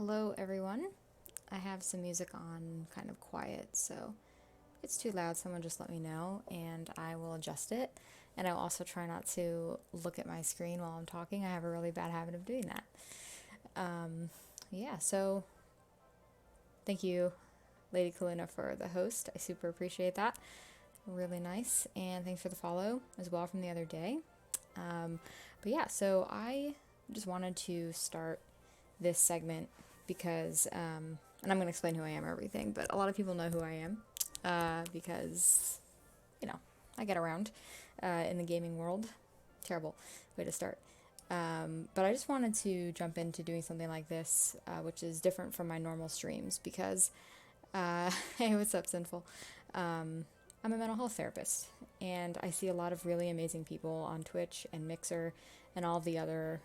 Hello, everyone. I have some music on kind of quiet, so if it's too loud, someone just let me know and I will adjust it. And I'll also try not to look at my screen while I'm talking. I have a really bad habit of doing that. So thank you, Lady Kaluna, for the host. I super appreciate that. Really nice. And thanks for the follow as well from the other day. So I just wanted to start this segment because, and I'm going to explain who I am and everything, but a lot of people know who I am because, I get around in the gaming world. Terrible way to start. But I just wanted to jump into doing something like this, which is different from my normal streams because, hey, what's up, Sinful? I'm a mental health therapist, and I see a lot of really amazing people on Twitch and Mixer and all the other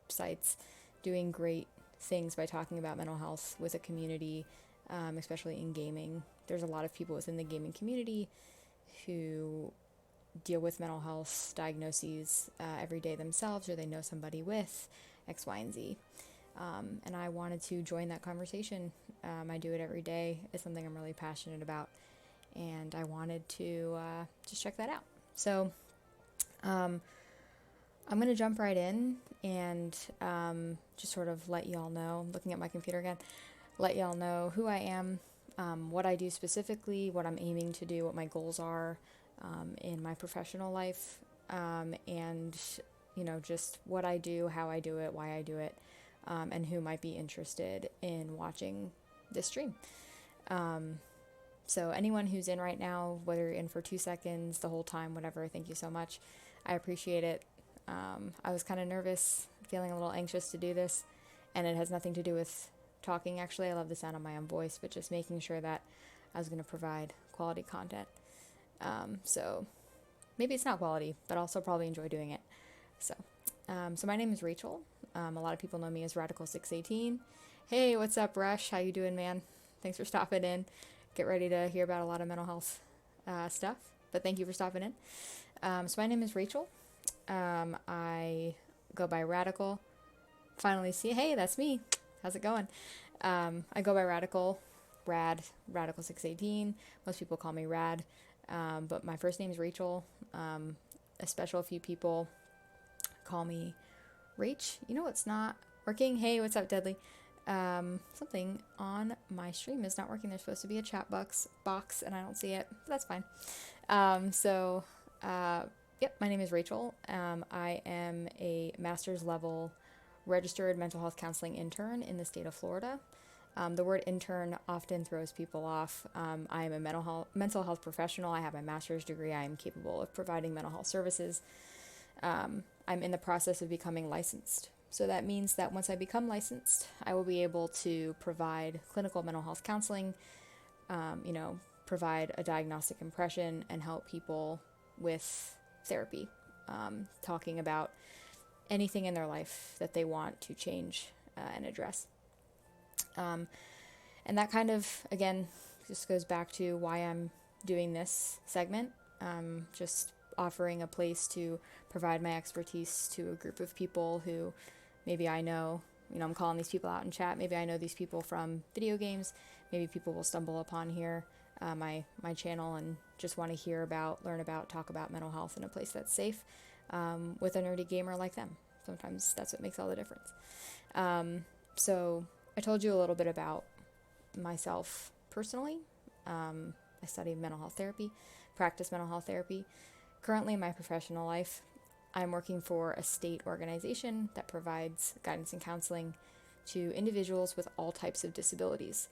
sites doing great things by talking about mental health with a community, especially in gaming. There's a lot of people within the gaming community who deal with mental health diagnoses every day themselves, or they know somebody with X, Y, and Z. And I wanted to join that conversation. I do it every day. It's something I'm really passionate about, and I wanted to just check that out. So I'm going to jump right in and just sort of let y'all know, looking at my computer again, let y'all know who I am, what I do specifically, what I'm aiming to do, what my goals are in my professional life, and, just what I do, how I do it, why I do it, and who might be interested in watching this stream. So anyone who's in right now, whether you're in for 2 seconds, the whole time, whatever, thank you so much. I appreciate it. I was kind of nervous, feeling a little anxious to do this, and it has nothing to do with talking, actually. I love the sound of my own voice, but just making sure that I was going to provide quality content. So maybe it's not quality, but I'll also probably enjoy doing it. So my name is Rachel. A lot of people know me as Radical618. Hey, what's up, Rush? How you doing, man? Thanks for stopping in. Get ready to hear about a lot of mental health stuff, but thank you for stopping in. So my name is Rachel. I go by Radical. Finally see, hey, that's me. How's it going? I go by Radical618. Most people call me Rad, but my first name is Rachel. A special few people call me Rach. You know what's not working? Hey, what's up, Deadly? Something on my stream is not working. There's supposed to be a chat box, and I don't see it. But that's fine. Yep, my name is Rachel. I am a master's level registered mental health counseling intern in the state of Florida. The word intern often throws people off. I am a mental health professional. I have my master's degree. I am capable of providing mental health services. I'm in the process of becoming licensed. So that means that once I become licensed, I will be able to provide clinical mental health counseling, provide a diagnostic impression, and help people with therapy, talking about anything in their life that they want to change and address. And that kind of, again, just goes back to why I'm doing this segment. Just offering a place to provide my expertise to a group of people who maybe I know, I'm calling these people out in chat. Maybe I know these people from video games. Maybe people will stumble upon here, my channel, and just want to hear about, learn about, talk about mental health in a place that's safe with a nerdy gamer like them. Sometimes that's what makes all the difference. So I told you a little bit about myself personally. I study mental health therapy, practice mental health therapy. Currently in my professional life, I'm working for a state organization that provides guidance and counseling to individuals with all types of disabilities,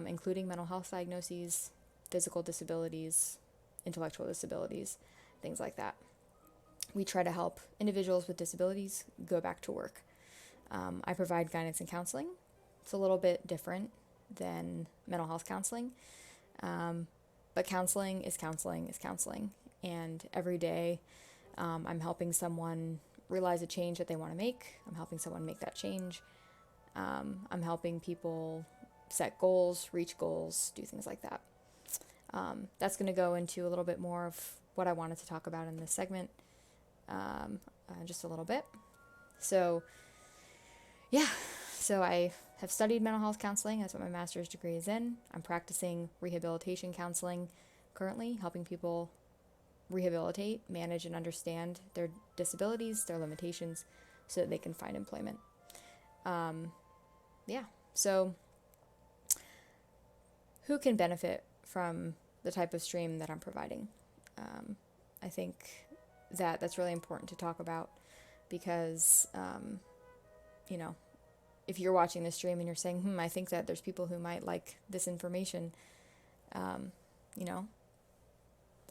including mental health diagnoses, physical disabilities, intellectual disabilities, things like that. We try to help individuals with disabilities go back to work. I provide guidance and counseling. It's a little bit different than mental health counseling, but counseling is counseling is counseling. And every day I'm helping someone realize a change that they want to make. I'm helping someone make that change. I'm helping people set goals, reach goals, do things like that. That's going to go into a little bit more of what I wanted to talk about in this segment, just a little bit. So yeah, so I have studied mental health counseling. That's what my master's degree is in. I'm practicing rehabilitation counseling currently, helping people rehabilitate, manage, and understand their disabilities, their limitations, so that they can find employment. Yeah, so who can benefit from the type of stream that I'm providing? I think that that's really important to talk about because, you know, if you're watching this stream and you're saying, I think that there's people who might like this information, you know,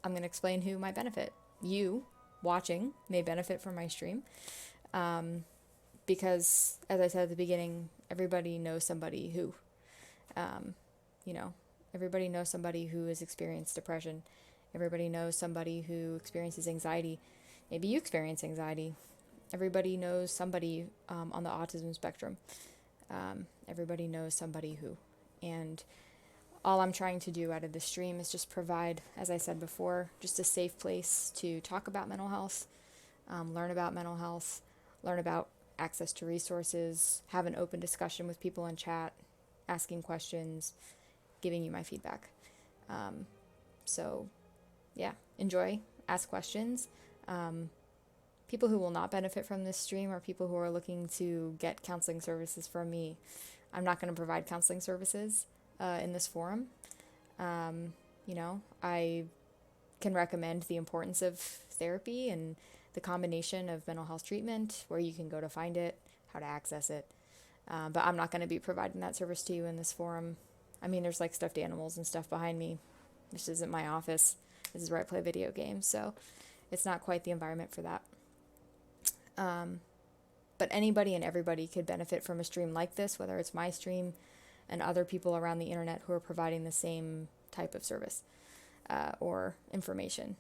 I'm going to explain who might benefit. You watching may benefit from my stream because, as I said at the beginning, everybody knows somebody who, you know, everybody knows somebody who has experienced depression. Everybody knows somebody who experiences anxiety. Maybe you experience anxiety. Everybody knows somebody on the autism spectrum. Everybody knows somebody who. And all I'm trying to do out of this stream is just provide, as I said before, just a safe place to talk about mental health, learn about mental health, learn about access to resources, have an open discussion with people in chat, asking questions, giving you my feedback. So, yeah, enjoy, ask questions. People who will not benefit from this stream are people who are looking to get counseling services from me. I'm not going to provide counseling services in this forum. You know, I can recommend the importance of therapy and the combination of mental health treatment, where you can go to find it, how to access it. But I'm not going to be providing that service to you in this forum. I mean, there's like stuffed animals and stuff behind me. This isn't my office. This is where I play video games, so it's not quite the environment for that. But anybody and everybody could benefit from a stream like this, whether it's my stream and other people around the internet who are providing the same type of service or information,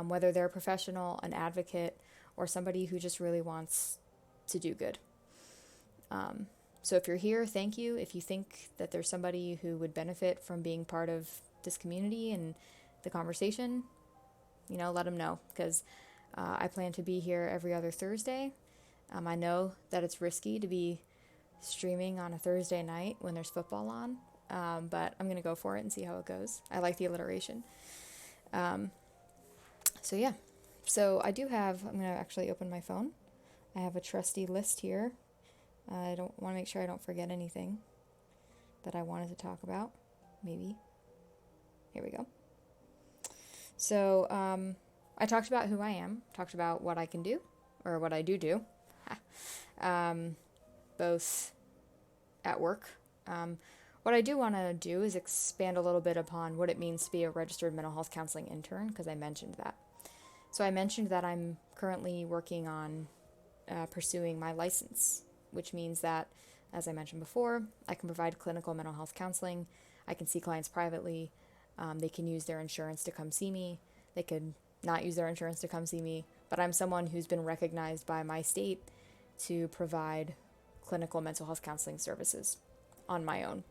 whether they're a professional, an advocate, or somebody who just really wants to do good. So if you're here, thank you. If you think that there's somebody who would benefit from being part of this community and the conversation, you know, let them know, because I plan to be here every other Thursday. I know that it's risky to be streaming on a Thursday night when there's football on, but I'm going to go for it and see how it goes. I like the alliteration. So yeah, so I'm going to actually open my phone. I have a trusty list here. I don't want to make sure I don't forget anything that I wanted to talk about. Maybe. Here we go. So, I talked about who I am, talked about what I can do, or what I do, both at work. What I do want to do is expand a little bit upon what it means to be a registered mental health counseling intern, because I mentioned that. So I mentioned that I'm currently working on pursuing my license, which means that, as I mentioned before, I can provide clinical mental health counseling. I can see clients privately. They can use their insurance to come see me. They could not use their insurance to come see me, but I'm someone who's been recognized by my state to provide clinical mental health counseling services on my own.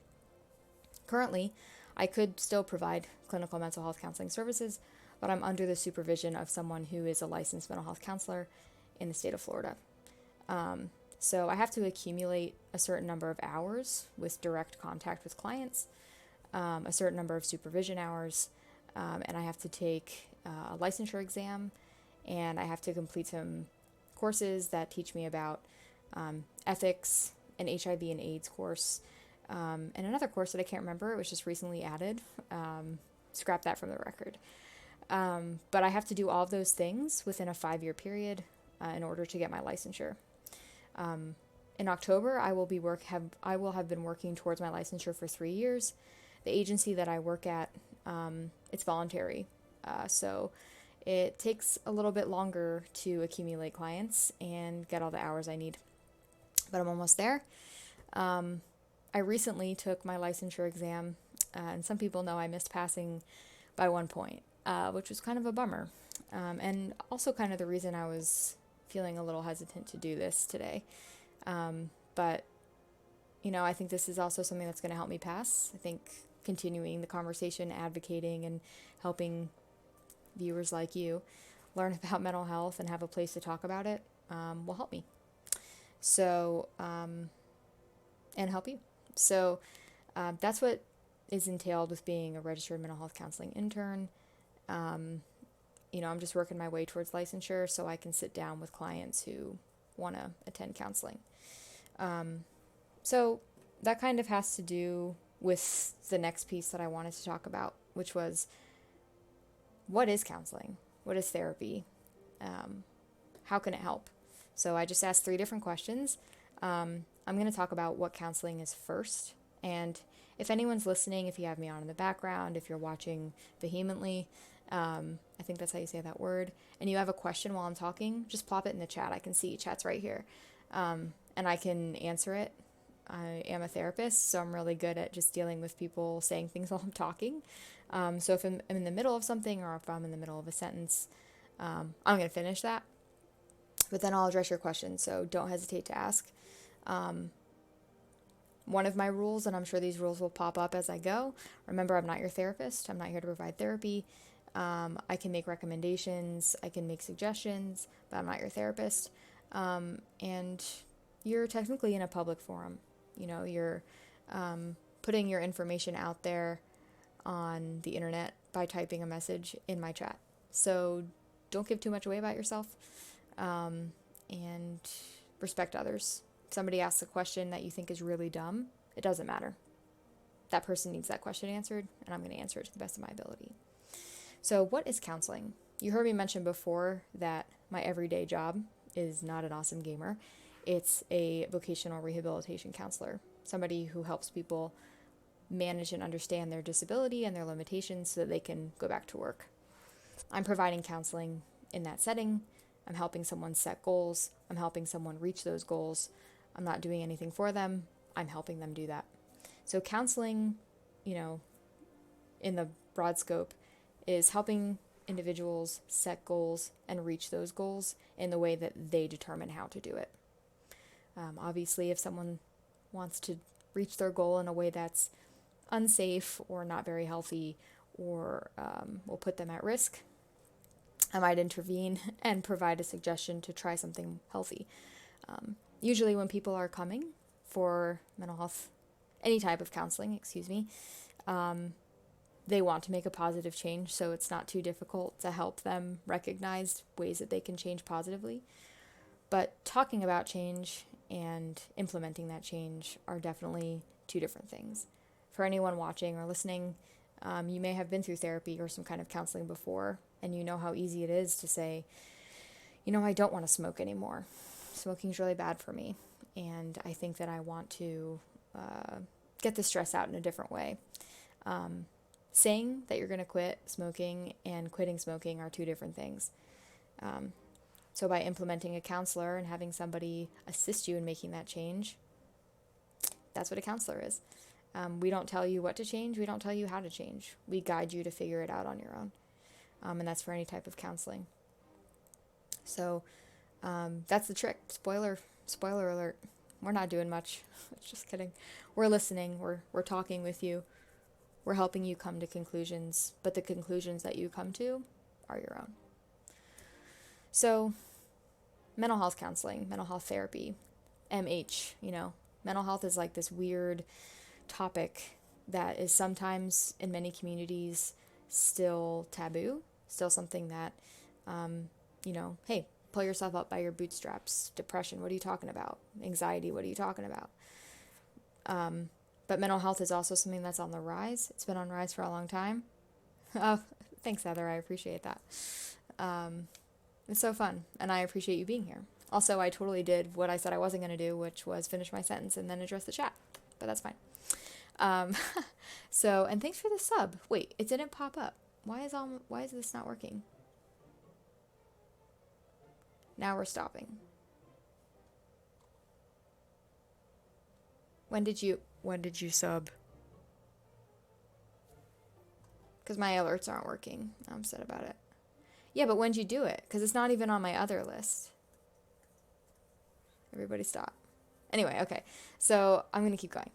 Currently, I could still provide clinical mental health counseling services, but I'm under the supervision of someone who is a licensed mental health counselor in the state of Florida. So I have to accumulate a certain number of hours with direct contact with clients, a certain number of supervision hours, and I have to take a licensure exam, and I have to complete some courses that teach me about ethics, an HIV and AIDS course, and another course that I can't remember. It was just recently added. Scrap that from the record. But I have to do all of those things within a 5-year period in order to get my licensure. In October, I will have been working towards my licensure for 3 years. The agency that I work at, it's voluntary, so it takes a little bit longer to accumulate clients and get all the hours I need. But I'm almost there. I recently took my licensure exam, and some people know I missed passing by 1 point, which was kind of a bummer, and also kind of the reason I was feeling a little hesitant to do this today. But, you know, I think this is also something that's going to help me pass. I think continuing the conversation, advocating, and helping viewers like you learn about mental health and have a place to talk about it will help me. So, and help you. So that's what is entailed with being a registered mental health counseling intern. I'm just working my way towards licensure so I can sit down with clients who want to attend counseling. So that kind of has to do with the next piece that I wanted to talk about, which was, what is counseling? What is therapy? How can it help? So I just asked 3 different questions. I'm going to talk about what counseling is first. And if anyone's listening, if you have me on in the background, if you're watching vehemently, I think that's how you say that word, and you have a question while I'm talking, just plop it in the chat. I can see chat's right here. And I can answer it. I am a therapist, so I'm really good at just dealing with people saying things while I'm talking. So if I'm in the middle of something, or if I'm in the middle of a sentence, I'm going to finish that. But then I'll address your questions, so don't hesitate to ask. One of my rules, and I'm sure these rules will pop up as I go, remember, I'm not your therapist. I'm not here to provide therapy. I can make recommendations, I can make suggestions, but I'm not your therapist. And you're technically in a public forum. You're putting your information out there on the internet by typing a message in my chat. So don't give too much away about yourself, and respect others. If somebody asks a question that you think is really dumb, it doesn't matter. That person needs that question answered, and I'm going to answer it to the best of my ability. So what is counseling? You heard me mention before that my everyday job is not an awesome gamer. It's a vocational rehabilitation counselor, somebody who helps people manage and understand their disability and their limitations so that they can go back to work. I'm providing counseling in that setting. I'm helping someone set goals. I'm helping someone reach those goals. I'm not doing anything for them. I'm helping them do that. So counseling, in the broad scope, is helping individuals set goals and reach those goals in the way that they determine how to do it. Obviously, if someone wants to reach their goal in a way that's unsafe or not very healthy, or will put them at risk, I might intervene and provide a suggestion to try something healthy. Usually when people are coming for mental health, any type of counseling, they want to make a positive change, so it's not too difficult to help them recognize ways that they can change positively. But talking about change and implementing that change are definitely 2 different things. For anyone watching or listening, you may have been through therapy or some kind of counseling before, and you know how easy it is to say, I don't want to smoke anymore. Smoking's really bad for me, and I think that I want to get the stress out in a different way. Saying that you're going to quit smoking and quitting smoking are 2 different things. So by implementing a counselor and having somebody assist you in making that change, that's what a counselor is. We don't tell you what to change. We don't tell you how to change. We guide you to figure it out on your own. And that's for any type of counseling. So that's the trick. Spoiler alert. We're not doing much. Just kidding. We're listening. We're talking with you. We're helping you come to conclusions, but the conclusions that you come to are your own. So, mental health counseling, mental health therapy, MH, mental health is like this weird topic that is sometimes in many communities still taboo, still something that, hey, pull yourself up by your bootstraps. Depression, what are you talking about? Anxiety, what are you talking about? But mental health is also something that's on the rise. It's been on rise for a long time. Oh, thanks, Heather. I appreciate that. It's so fun, and I appreciate you being here. Also, I totally did what I said I wasn't going to do, which was finish my sentence and then address the chat. But that's fine. And thanks for the sub. Wait, it didn't pop up. Why is this not working? Now we're stopping. When did you sub? Because my alerts aren't working. I'm upset about it. Yeah, but when did you do it? Because it's not even on my other list. Everybody stop. Anyway, okay. So I'm going to keep going.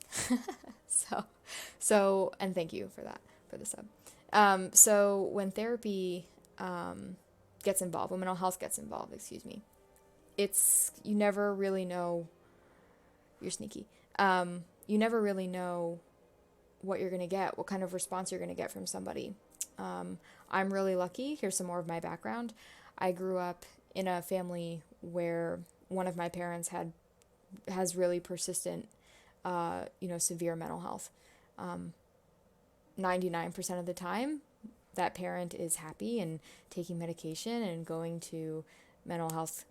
And thank you for that, for the sub. So when therapy gets involved, when mental health gets involved, you never really know. You're sneaky. You never really know what you're going to get, what kind of response you're going to get from somebody. I'm really lucky. Here's some more of my background. I grew up in a family where one of my parents has really persistent, severe mental health. 99% of the time, that parent is happy and taking medication and going to mental health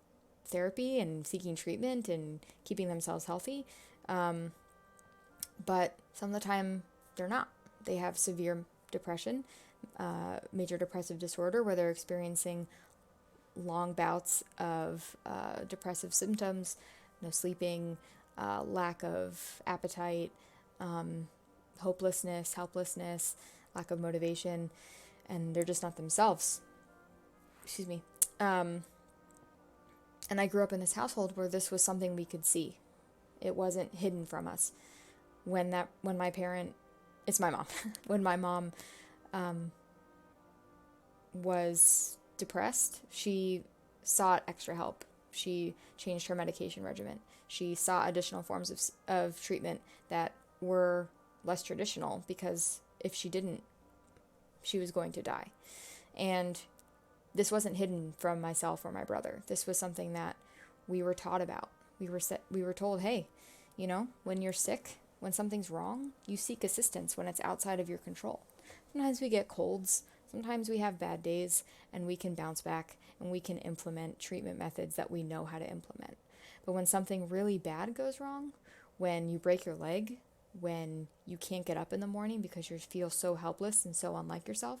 therapy and seeking treatment and keeping themselves healthy. But some of the time, they're not. They have severe depression, major depressive disorder, where they're experiencing long bouts of depressive symptoms, no sleeping, lack of appetite, hopelessness, helplessness, lack of motivation, and they're just not themselves. Excuse me. And I grew up in this household where this was something we could see. It wasn't hidden from us. When my parent, it's my mom, when my mom was depressed, she sought extra help. She changed her medication regimen. She sought additional forms of treatment that were less traditional, because if she didn't, she was going to die. And this wasn't hidden from myself or my brother. This was something that we were taught about. We were told, hey, when you're sick, when something's wrong, you seek assistance when it's outside of your control. Sometimes we get colds, sometimes we have bad days, and we can bounce back and we can implement treatment methods that we know how to implement. But when something really bad goes wrong, when you break your leg, when you can't get up in the morning because you feel so helpless and so unlike yourself,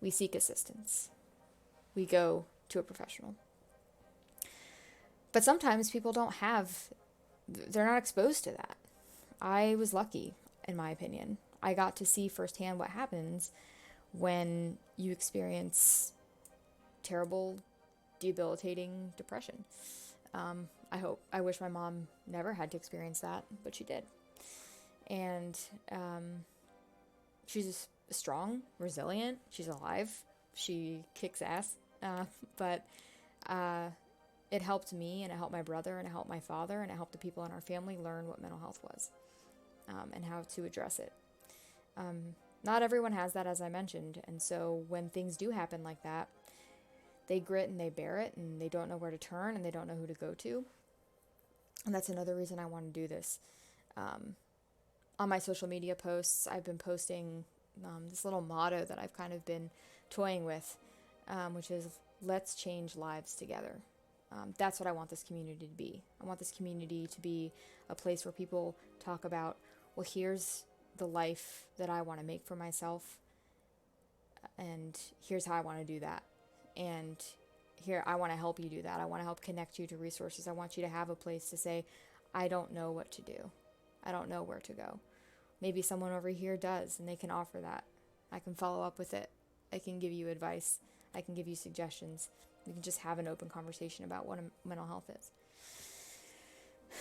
we seek assistance. We go to a professional. But sometimes people they're not exposed to that. I was lucky, in my opinion. I got to see firsthand what happens when you experience terrible, debilitating depression. I wish my mom never had to experience that, but she did. And she's strong, resilient, she's alive, she kicks ass, but it helped me, and it helped my brother, and it helped my father, and it helped the people in our family learn what mental health was, and how to address it. Not everyone has that, as I mentioned, and so when things do happen like that, they grit and they bear it, and they don't know where to turn, and they don't know who to go to. And that's another reason I want to do this. On my social media posts, I've been posting this little motto that I've kind of been toying with, which is, let's change lives together. That's what I want this community to be. I want this community to be a place where people talk about, well, here's the life that I want to make for myself, and here's how I want to do that. And here, I want to help you do that. I want to help connect you to resources. I want you to have a place to say, I don't know what to do. I don't know where to go. Maybe someone over here does, and they can offer that. I can follow up with it. I can give you advice. I can give you suggestions. We can just have an open conversation about what mental health is.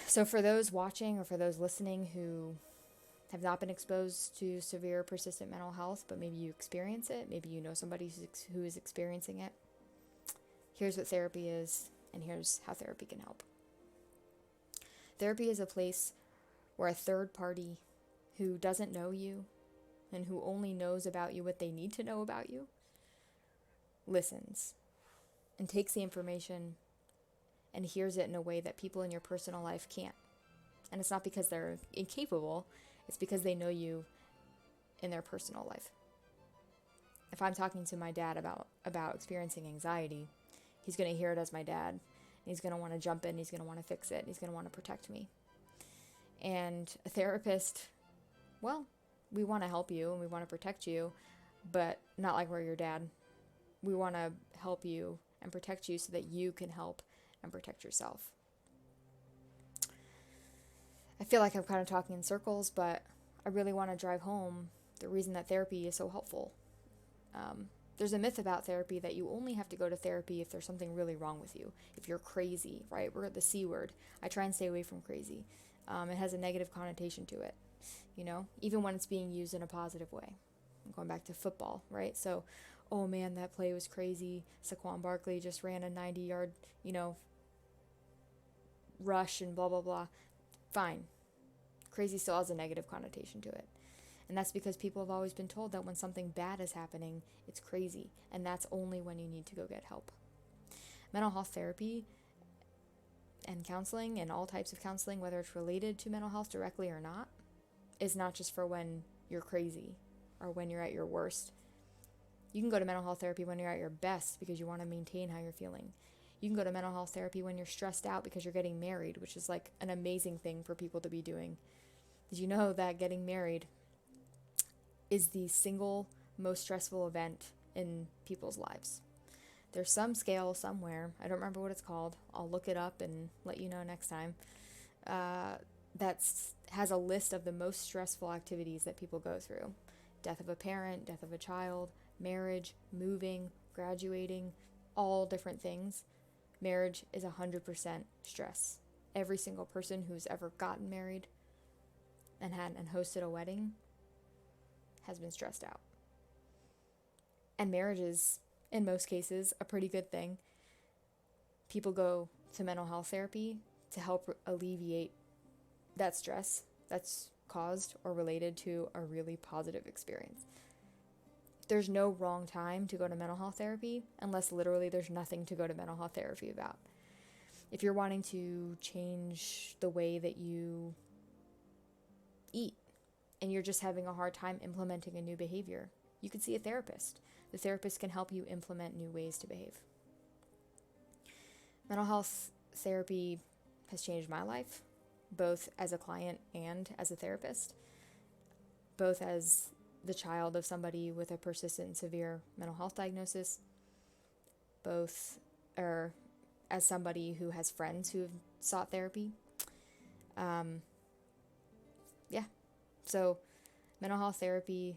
So for those watching or for those listening who have not been exposed to severe persistent mental health, but maybe you experience it, maybe you know somebody who is experiencing it, here's what therapy is, and here's how therapy can help. Therapy is a place where a third party who doesn't know you and who only knows about you what they need to know about you listens and takes the information and hears it in a way that people in your personal life can't. And it's not because they're incapable, it's because they know you in their personal life. If I'm talking to my dad about experiencing anxiety, he's going to hear it as my dad. And he's going to want to jump in, he's going to want to fix it, he's going to want to protect me. And a therapist, well, we want to help you and we want to protect you, but not like we're your dad. We want to help you and protect you so that you can help and protect yourself. I feel like I'm kind of talking in circles, but I really want to drive home the reason that therapy is so helpful. There's a myth about therapy that you only have to go to therapy if there's something really wrong with you. If you're crazy, right? We're at the C word. I try and stay away from crazy. It has a negative connotation to it, even when it's being used in a positive way. I'm going back to football, right? So, oh man, that play was crazy. Saquon Barkley just ran a 90-yard, rush and blah, blah, blah. Fine. crazy still has a negative connotation to it. And that's because people have always been told that when something bad is happening, it's crazy. And that's only when you need to go get help. Mental health therapy and counseling and all types of counseling, whether it's related to mental health directly or not, is not just for when you're crazy or when you're at your worst. You can go to mental health therapy when you're at your best because you want to maintain how you're feeling. You can go to mental health therapy when you're stressed out because you're getting married, which is like an amazing thing for people to be doing. Did you know that getting married is the single most stressful event in people's lives? There's some scale somewhere, I don't remember what it's called, I'll look it up and let you know next time, that has a list of the most stressful activities that people go through. Death of a parent, death of a child, marriage, moving, graduating, all different things. Marriage is 100% stress. Every single person who's ever gotten married and hosted a wedding has been stressed out. And marriage is, in most cases, a pretty good thing. People go to mental health therapy to help alleviate that stress that's caused or related to a really positive experience. There's no wrong time to go to mental health therapy unless literally there's nothing to go to mental health therapy about. If you're wanting to change the way that you eat and you're just having a hard time implementing a new behavior, you could see a therapist. The therapist can help you implement new ways to behave. Mental health therapy has changed my life, both as a client and as a therapist, both as the child of somebody with a persistent severe mental health diagnosis, both as somebody who has friends who have sought therapy. So mental health therapy,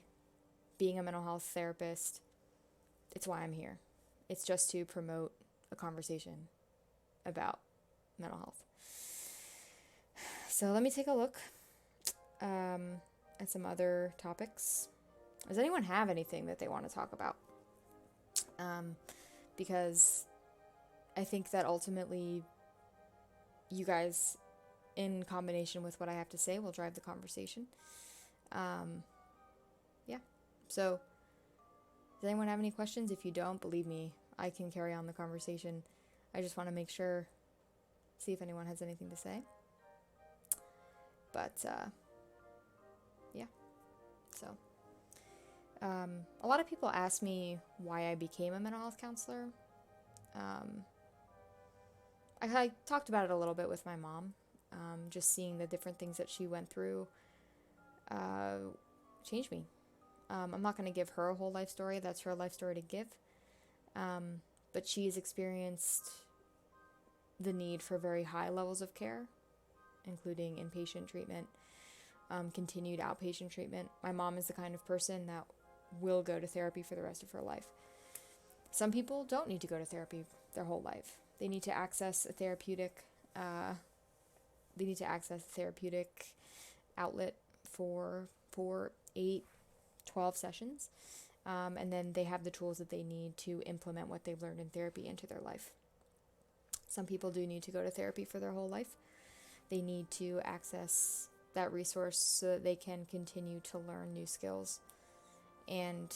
being a mental health therapist, it's why I'm here. It's just to promote a conversation about mental health. So let me take a look at some other topics. Does anyone have anything that they want to talk about? Because I think that ultimately you guys, in combination with what I have to say, will drive the conversation. So does anyone have any questions? If you don't, believe me, I can carry on the conversation. I just want to make sure, see if anyone has anything to say. But, so a lot of people ask me why I became a mental health counselor. I talked about it a little bit with my mom. Just seeing the different things that she went through changed me. I'm not going to give her a whole life story. That's her life story to give. But she's experienced the need for very high levels of care, including inpatient treatment, continued outpatient treatment. My mom is the kind of person that will go to therapy for the rest of her life. Some people don't need to go to therapy their whole life. They need to access a therapeutic outlet for 4, 8, 12 sessions. And then they have the tools that they need to implement what they've learned in therapy into their life. Some people do need to go to therapy for their whole life. They need to access that resource so that they can continue to learn new skills and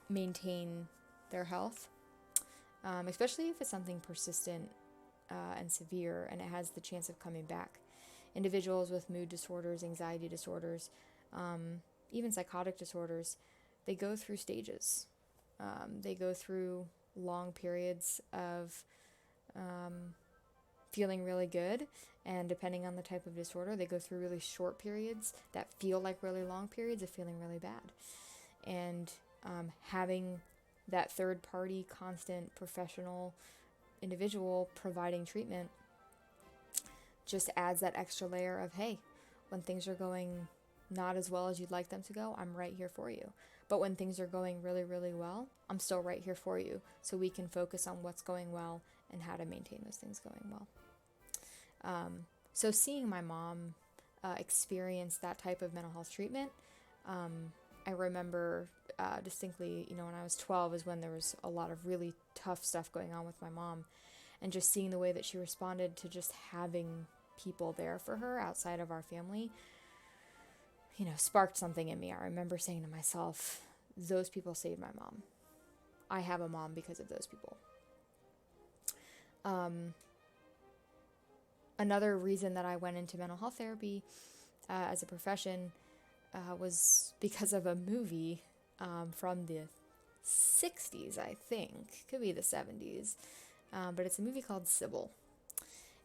maintain their health, especially if it's something persistent and severe and it has the chance of coming back. Individuals with mood disorders, anxiety disorders, even psychotic disorders, they go through stages. They go through long periods of feeling really good, and depending on the type of disorder, they go through really short periods that feel like really long periods of feeling really bad. And having that third-party, constant, professional individual providing treatment just adds that extra layer of, hey, when things are going not as well as you'd like them to go, I'm right here for you. But when things are going really, really well, I'm still right here for you, so we can focus on what's going well and how to maintain those things going well. So seeing my mom experience that type of mental health treatment, I remember distinctly, when I was 12 is when there was a lot of really tough stuff going on with my mom, and just seeing the way that she responded to just having people there for her outside of our family, sparked something in me. I remember saying to myself, those people saved my mom. I have a mom because of those people. Another reason that I went into mental health therapy as a profession was because of a movie from the 60s, I think. Could be the 70s. But it's a movie called Sybil.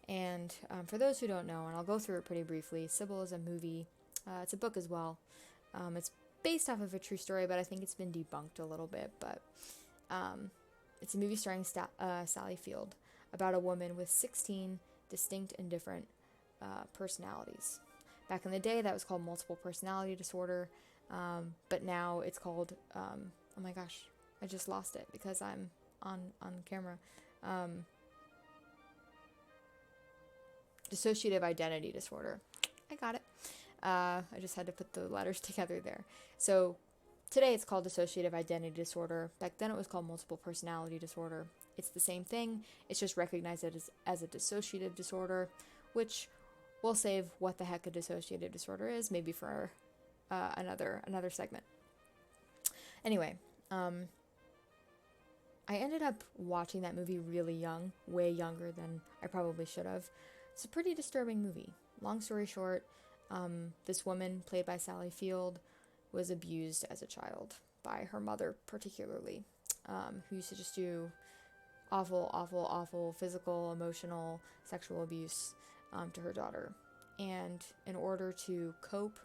And for those who don't know, and I'll go through it pretty briefly, Sybil is a movie. It's a book as well. It's based off of a true story, but I think it's been debunked a little bit. But it's a movie starring Sally Field about a woman with 16 distinct and different personalities. Back in the day, that was called multiple personality disorder, but now it's called, oh my gosh, I just lost it because I'm on camera. Dissociative identity disorder. I got it. I just had to put the letters together there. So today it's called dissociative identity disorder. Back then it was called multiple personality disorder. It's the same thing. It's just recognized as a dissociative disorder, which we'll save what the heck a dissociative disorder is, maybe for another segment. Anyway, I ended up watching that movie really young, way younger than I probably should have. It's a pretty disturbing movie. Long story short, this woman, played by Sally Field, was abused as a child by her mother particularly, who used to just do awful physical, emotional, sexual abuse to her daughter. And in order to cope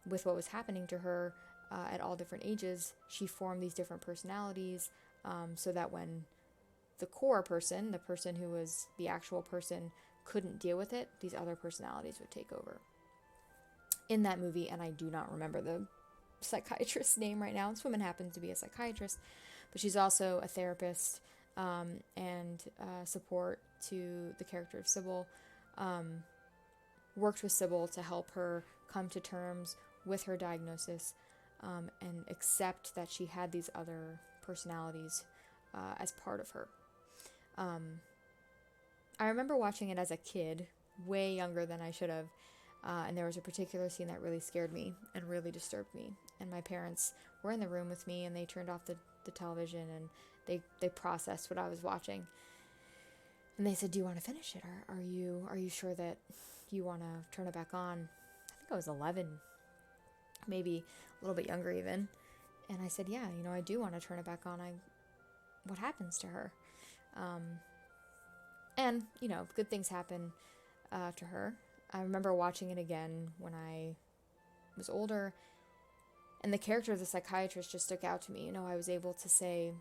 with what was happening to her at all different ages, she formed these different personalities so that when the core person, the person who was the actual person, couldn't deal with it, these other personalities would take over. In that movie, and I do not remember the psychiatrist's name right now, this woman happens to be a psychiatrist, but she's also a therapist and support to the character of Sybil, worked with Sybil to help her come to terms with her diagnosis and accept that she had these other personalities as part of her. I remember watching it as a kid, way younger than I should have, and there was a particular scene that really scared me and really disturbed me. And my parents were in the room with me, and they turned off the television, and they processed what I was watching. And they said, "Do you want to finish it? Are you sure that you want to turn it back on?" I think I was 11, maybe a little bit younger even. And I said, "Yeah, I do want to turn it back on. What happens to her?" And, good things happen to her. I remember watching it again when I was older, and the character of the psychiatrist just stuck out to me. I was able to say,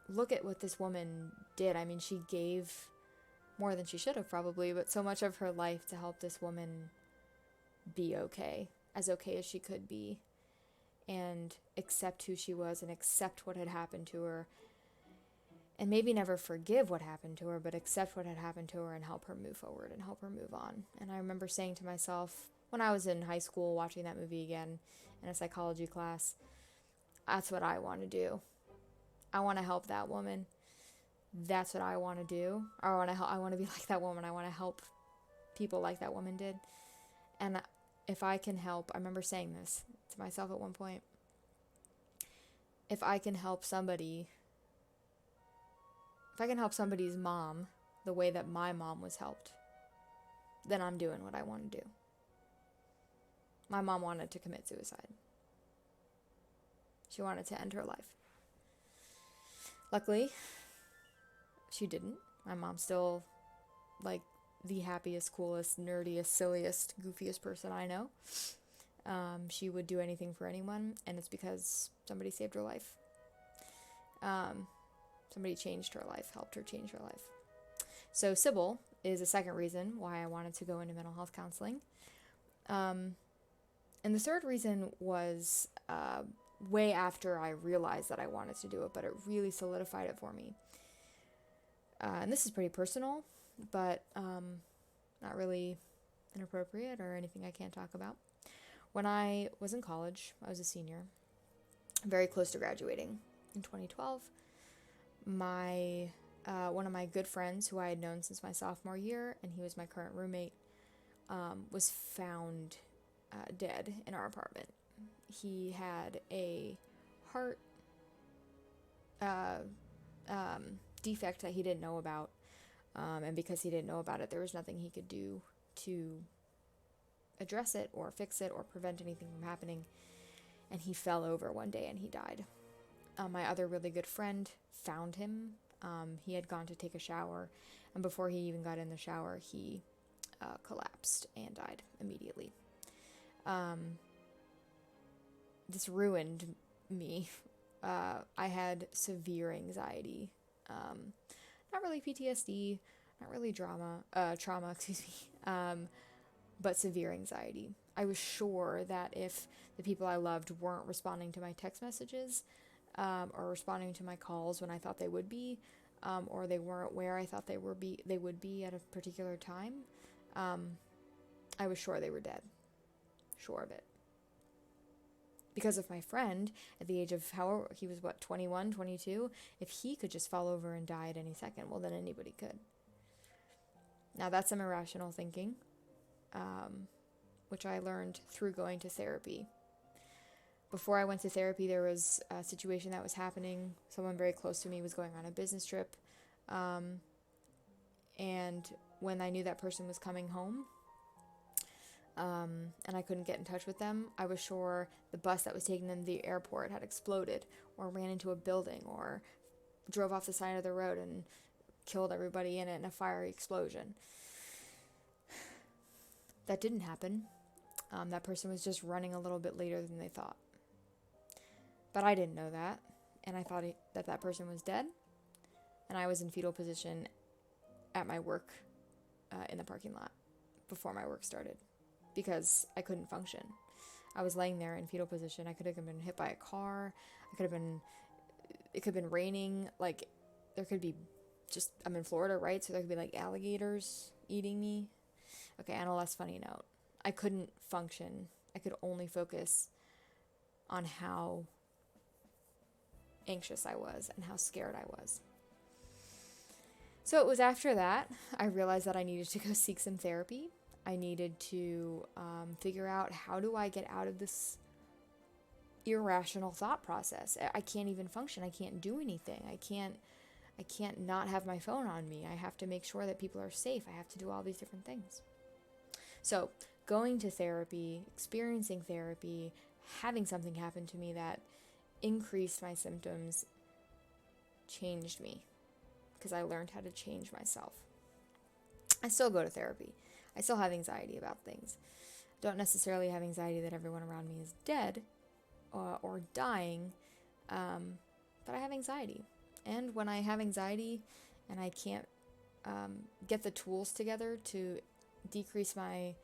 look at what this woman did. I mean, she gave more than she should have probably, but so much of her life to help this woman be okay as she could be, and accept who she was and accept what had happened to her. And maybe never forgive what happened to her, but accept what had happened to her and help her move forward and help her move on. And I remember saying to myself, when I was in high school watching that movie again in a psychology class, that's what I want to do. I want to help that woman. That's what I want to do. I want to be like that woman. I want to help people like that woman did. And if I can help, I remember saying this to myself at one point, if I can help somebody's mom the way that my mom was helped, then I'm doing what I want to do. My mom wanted to commit suicide. She wanted to end her life. Luckily, she didn't. My mom's still like the happiest, coolest, nerdiest, silliest, goofiest person I know. She would do anything for anyone, and it's because somebody saved her life. Somebody changed her life, helped her change her life. So Sybil is a second reason why I wanted to go into mental health counseling. And the third reason was way after I realized that I wanted to do it, but it really solidified it for me. And this is pretty personal, but not really inappropriate or anything I can't talk about. When I was in college, I was a senior, very close to graduating in 2012. My one of my good friends who I had known since my sophomore year, and he was my current roommate, was found dead in our apartment. He had a heart defect that he didn't know about, and because he didn't know about it, there was nothing he could do to address it or fix it or prevent anything from happening, and he fell over one day and he died. My other really good friend found him. He had gone to take a shower, and before he even got in the shower, he collapsed and died immediately. This ruined me. I had severe anxiety. Not really PTSD, not really trauma, but severe anxiety. I was sure that if the people I loved weren't responding to my text messages, or responding to my calls when I thought they would be, or they weren't where I thought they would be at a particular time, I was sure they were dead. Sure of it. Because of my friend, at the age of, however, he was 21, 22, if he could just fall over and die at any second, well, then anybody could. Now, that's some irrational thinking, which I learned through going to therapy. Before I went to therapy, there was a situation that was happening. Someone very close to me was going on a business trip, and when I knew that person was coming home, and I couldn't get in touch with them, I was sure the bus that was taking them to the airport had exploded, or ran into a building, or drove off the side of the road and killed everybody in it in a fiery explosion. That didn't happen. That person was just running a little bit later than they thought. But I didn't know that, and I thought that person was dead, and I was in fetal position at my work in the parking lot before my work started, because I couldn't function. I was laying there in fetal position. I could have been hit by a car. It could have been raining. Like, there could be I'm in Florida, right? So there could be like alligators eating me. Okay, on a less funny note, I couldn't function. I could only focus on how anxious I was and how scared I was. So it was after that I realized that I needed to go seek some therapy. I needed to figure out, how do I get out of this irrational thought process? I can't even function. I can't do anything. I can't not have my phone on me. I have to make sure that people are safe. I have to do all these different things. So going to therapy, experiencing therapy, having something happen to me that increased my symptoms, changed me, because I learned how to change myself. I still go to therapy. I still have anxiety about things. Don't necessarily have anxiety that everyone around me is dead or dying, but I have anxiety. And when I have anxiety and I can't get the tools together to decrease my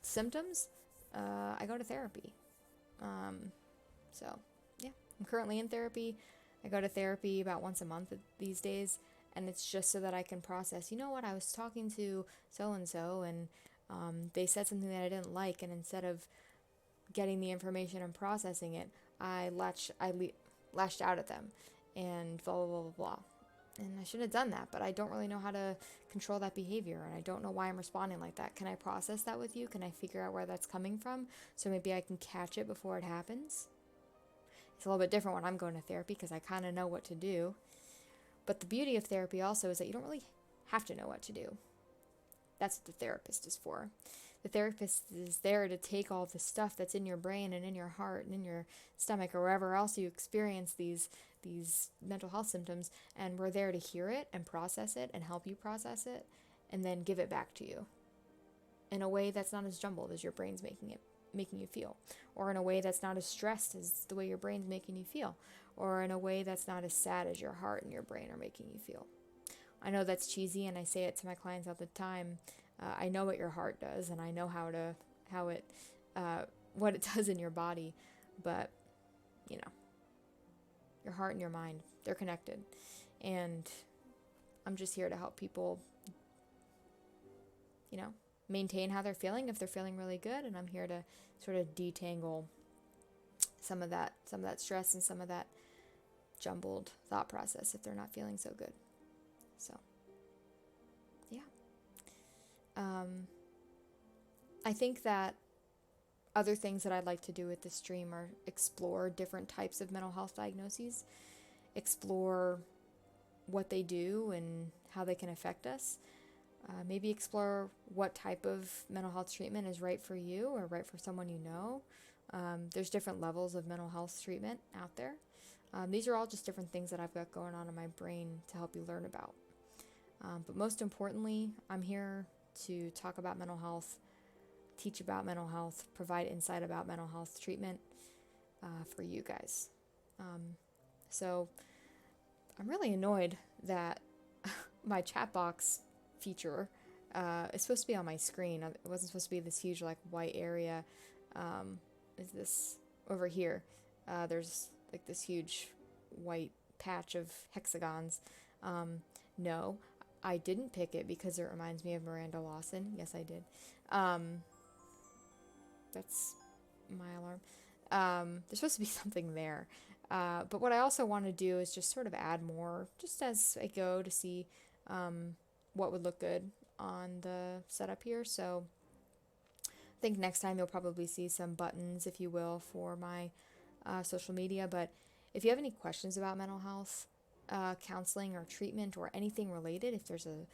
symptoms, I go to therapy. So, yeah, I'm currently in therapy. I go to therapy about once a month these days, and it's just so that I can process, you know what, I was talking to so-and-so, and they said something that I didn't like, and instead of getting the information and processing it, I lashed out at them, and blah, blah, blah, blah, blah. And I shouldn't have done that, but I don't really know how to control that behavior, and I don't know why I'm responding like that. Can I process that with you? Can I figure out where that's coming from, so maybe I can catch it before it happens? It's a little bit different when I'm going to therapy, because I kind of know what to do. But the beauty of therapy also is that you don't really have to know what to do. That's what the therapist is for. The therapist is there to take all the stuff that's in your brain and in your heart and in your stomach or wherever else you experience these mental health symptoms, and we're there to hear it and process it and help you process it, and then give it back to you in a way that's not as jumbled as your brain's making you feel, or in a way that's not as stressed as the way your brain's making you feel, or in a way that's not as sad as your heart and your brain are making you feel. I know that's cheesy, and I say it to my clients all the time. I know what your heart does, and I know what it does in your body, but your heart and your mind, they're connected, and I'm just here to help people, maintain how they're feeling if they're feeling really good, and I'm here to sort of detangle some of that stress and some of that jumbled thought process if they're not feeling so good. So, yeah. I think that other things that I'd like to do with this stream are explore different types of mental health diagnoses, explore what they do and how they can affect us. Maybe explore what type of mental health treatment is right for you or right for someone you know. There's different levels of mental health treatment out there. These are all just different things that I've got going on in my brain to help you learn about. But most importantly, I'm here to talk about mental health, teach about mental health, provide insight about mental health treatment for you guys. So I'm really annoyed that my chat box feature is supposed to be on my screen. It wasn't supposed to be this huge like white area. Is this over here? There's like this huge white patch of hexagons. No, I didn't pick it because it reminds me of Miranda Lawson. Yes, I did. That's my alarm. There's supposed to be something there. But what I also want to do is just sort of add more, just as I go to see what would look good on the setup here. So I think next time you'll probably see some buttons, if you will, for my social media. But if you have any questions about mental health, counseling or treatment or anything related, if there's a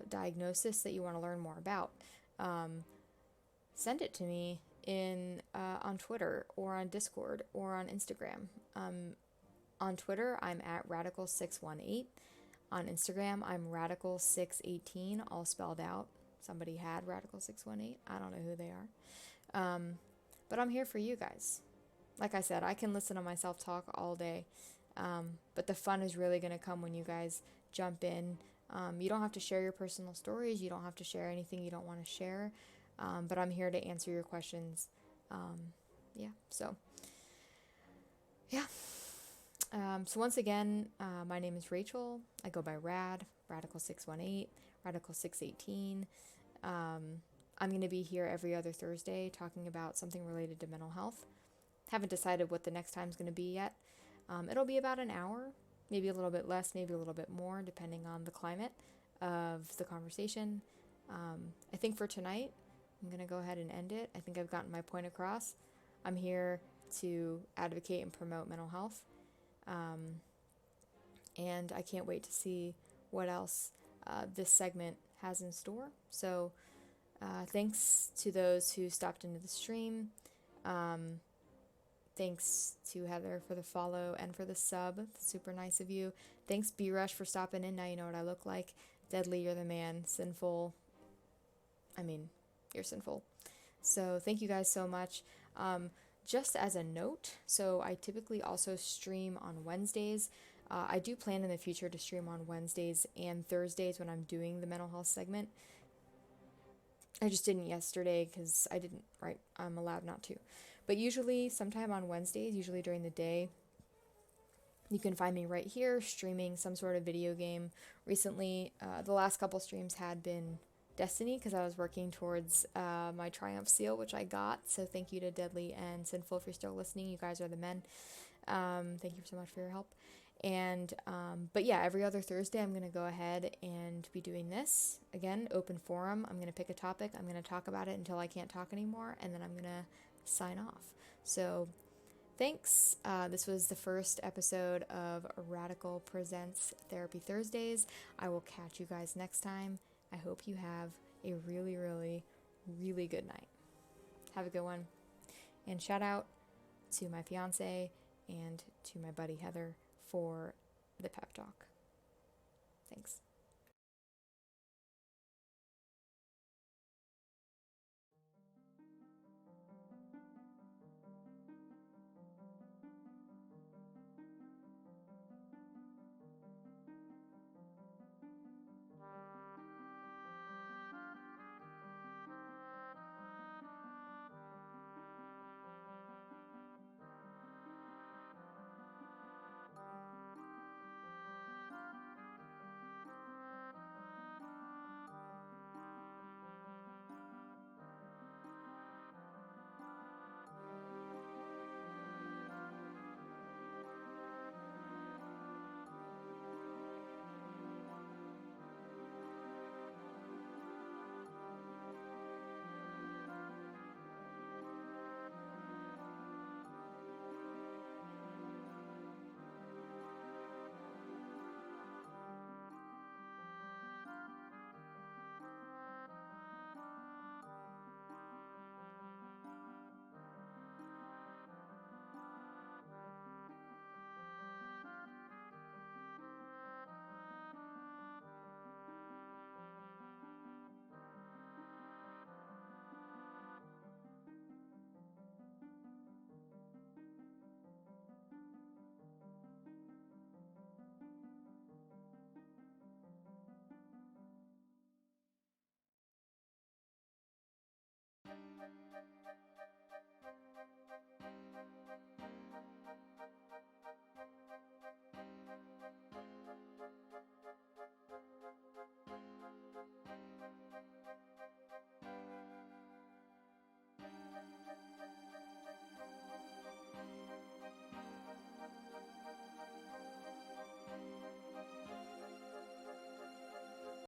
diagnosis that you want to learn more about, send it to me on Twitter or on Discord or on Instagram. On Twitter, I'm at Radical618. On Instagram, I'm Radical618, all spelled out. Somebody had Radical618. I don't know who they are. But I'm here for you guys. Like I said, I can listen to myself talk all day. But the fun is really going to come when you guys jump in. You don't have to share your personal stories. You don't have to share anything you don't want to share. But I'm here to answer your questions. So once again, my name is Rachel. I go by Radical618, Radical618. I'm going to be here every other Thursday talking about something related to mental health. Haven't decided what the next time's going to be yet. It'll be about an hour, maybe a little bit less, maybe a little bit more, depending on the climate of the conversation. I think for tonight, I'm going to go ahead and end it. I think I've gotten my point across. I'm here to advocate and promote mental health. And I can't wait to see what else this segment has in store. So thanks to those who stopped into the stream. Thanks to Heather for the follow and for the sub. That's super nice of you. Thanks B-Rush for stopping in. Now you know what I look like. Deadly, you're the man. Sinful. You're sinful. So thank you guys so much. Just as a note, so I typically also stream on Wednesdays. I do plan in the future to stream on Wednesdays and Thursdays when I'm doing the mental health segment. I just didn't yesterday because I'm allowed not to. But usually sometime on Wednesdays, usually during the day, you can find me right here streaming some sort of video game. Recently, the last couple streams had been Destiny because I was working towards my Triumph seal, which I got. So thank you to Deadly and Sinful if you're still listening. You guys are the men. Thank you so much for your help. And but yeah, every other Thursday I'm going to go ahead and be doing this. Again, open forum. I'm going to pick a topic. I'm going to talk about it until I can't talk anymore. And then I'm going to sign off. So thanks. This was the first episode of Radical Presents Therapy Thursdays. I will catch you guys next time. I hope you have a really, really, really good night. Have a good one. And shout out to my fiance and to my buddy Heather for the pep talk. Thanks.